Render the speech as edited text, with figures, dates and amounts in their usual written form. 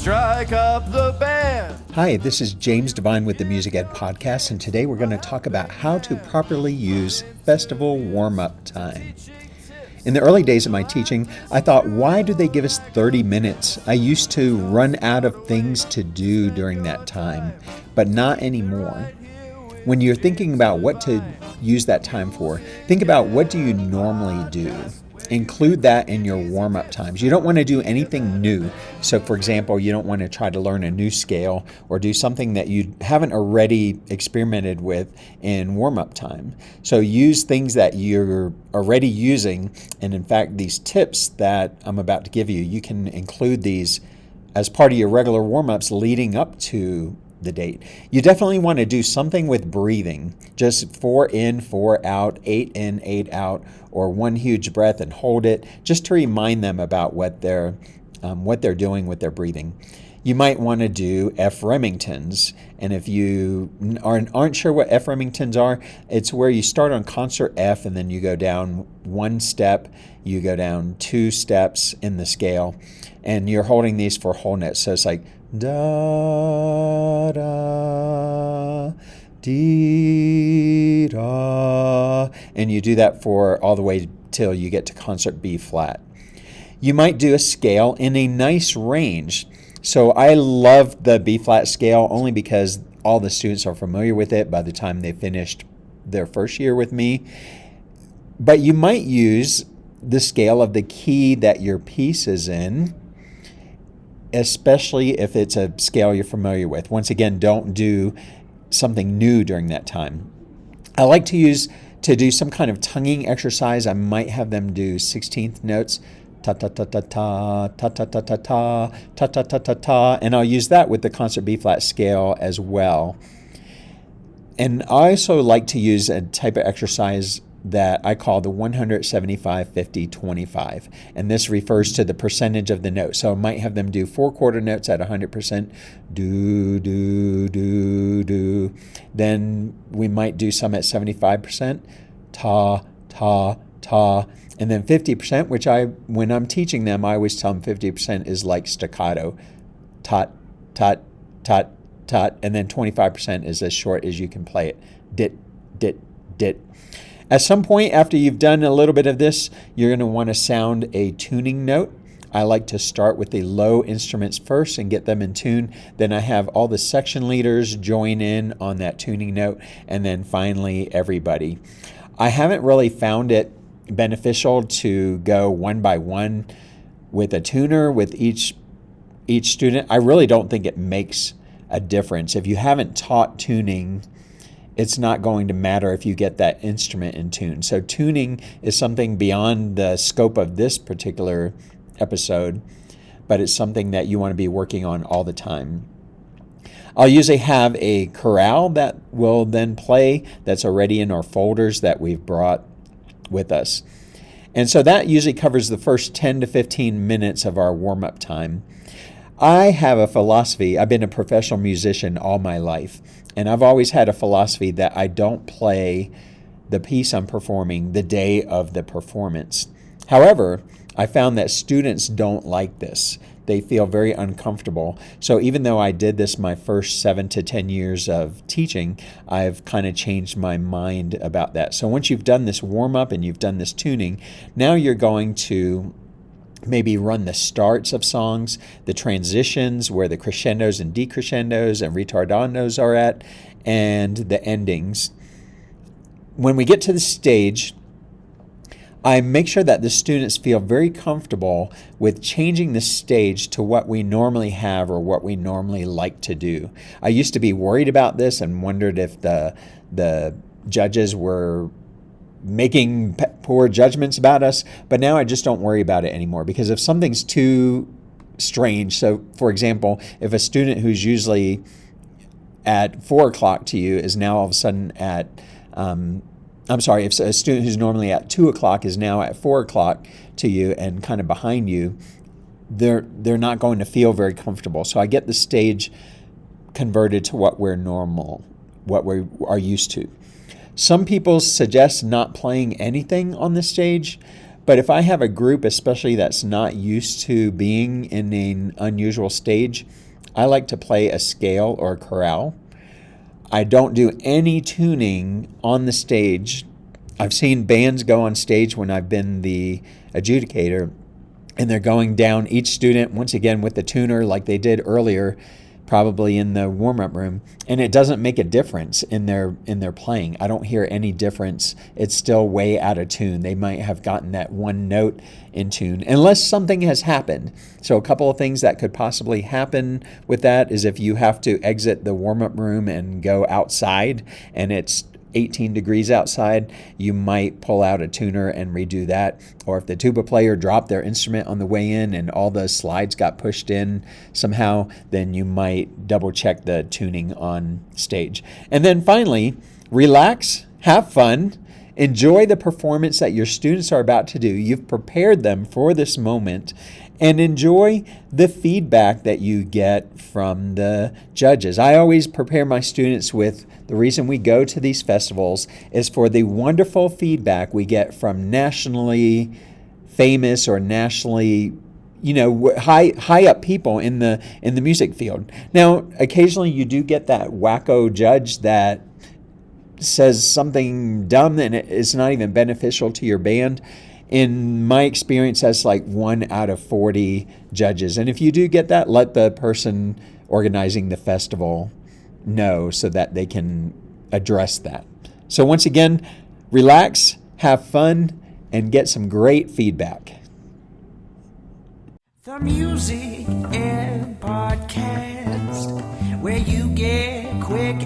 Strike up the band. Hi, this is James Devine with the Music Ed Podcast, and today we're going to talk about how to properly use festival warm-up time. In the early days of my teaching, I thought, why do they give us 30 minutes? I used to run out of things to do during that time, but not anymore. When you're thinking about what to use that time for, think about what do you normally do. Include that in your warm-up times. You don't want to do anything new. So for example, you don't want to try to learn a new scale or do something that you haven't already experimented with in warm-up time. So use things that you're already using. And in fact, these tips that I'm about to give you, you can include these as part of your regular warm-ups leading up to the date. You definitely want to do something with breathing, just 4 in, 4 out, 8 in, 8 out, or one huge breath and hold it, just to remind them about what they're doing with their breathing. You might want to do F. Remingtons, and if you aren't sure what F. Remingtons are, it's where you start on concert F and then you go down 1 step, you go down 2 steps in the scale, and you're holding these for whole notes. So it's like da da dee da, and you do that for all the way till you get to concert B flat. You might do a scale in a nice range. So I love the B flat scale only because all the students are familiar with it by the time they finished their first year with me. But you might use the scale of the key that your piece is in, especially if it's a scale you're familiar with. Once again, don't do something new during that time. I like to do some kind of tonguing exercise. I might have them do 16th notes, ta ta ta ta ta, ta ta ta ta ta, ta ta ta ta ta, and I'll use that with the concert B flat scale as well. And I also like to use a type of exercise that I call the 175, 50, 25. And this refers to the percentage of the note. So I might have them do 4 quarter notes at 100%, do, do, do, do. Then we might do some at 75%, ta, ta, ta. And then 50%, which when I'm teaching them, I always tell them 50% is like staccato, tot, tot, tot, tot. And then 25% is as short as you can play it, dit, dit, dit. At some point after you've done a little bit of this, you're going to want to sound a tuning note. I like to start with the low instruments first and get them in tune. Then I have all the section leaders join in on that tuning note, and then finally everybody. I haven't really found it beneficial to go one by one with a tuner with each student. I really don't think it makes a difference. If you haven't taught tuning, it's not going to matter if you get that instrument in tune. So tuning is something beyond the scope of this particular episode, but it's something that you want to be working on all the time. I'll usually have a chorale that will then play that's already in our folders that we've brought with us. And so that usually covers the first 10 to 15 minutes of our warm-up time. I have a philosophy. I've been a professional musician all my life, and I've always had a philosophy that I don't play the piece I'm performing the day of the performance. However, I found that students don't like this. They feel very uncomfortable. So even though I did this my first 7 to 10 years of teaching, I've kind of changed my mind about that. So once you've done this warm-up and you've done this tuning, now you're going to maybe run the starts of songs, the transitions where the crescendos and decrescendos and ritardandos are at, and the endings. When we get to the stage, I make sure that the students feel very comfortable with changing the stage to what we normally have or what we normally like to do. I used to be worried about this and wondered if the judges were making poor judgments about us, but now I just don't worry about it anymore, because if something's too strange, so for example, if a student who's usually at 4 o'clock to you is now all of a sudden at, if a student who's normally at 2 o'clock is now at 4 o'clock to you and kind of behind you, they're not going to feel very comfortable. So I get the stage converted to what we are used to. Some people suggest not playing anything on the stage, But if I have a group, especially that's not used to being in an unusual stage, I like to play a scale or a chorale. I don't do any tuning on the stage. I've seen bands go on stage when I've been the adjudicator, and they're going down each student, once again, with the tuner like they did earlier, probably in the warm-up room, and it doesn't make a difference in their playing. I don't hear any difference. It's still way out of tune. They might have gotten that one note in tune, unless something has happened. So a couple of things that could possibly happen with that is if you have to exit the warm-up room and go outside, and it's 18 degrees outside, you might pull out a tuner and redo that. Or if the tuba player dropped their instrument on the way in and all the slides got pushed in somehow, then you might double check the tuning on stage. And then finally, relax, have fun, enjoy the performance that your students are about to do. You've prepared them for this moment, and enjoy the feedback that you get from the judges. I always prepare my students with the reason we go to these festivals is for the wonderful feedback we get from nationally famous or nationally, high up people in the music field. Now, occasionally you do get that wacko judge that says something dumb and it's not even beneficial to your band. In my experience, that's like 1 out of 40 judges. And if you do get that, let the person organizing the festival know so that they can address that. So once again, relax, have fun, and get some great feedback. The Music and Podcast, where you get quick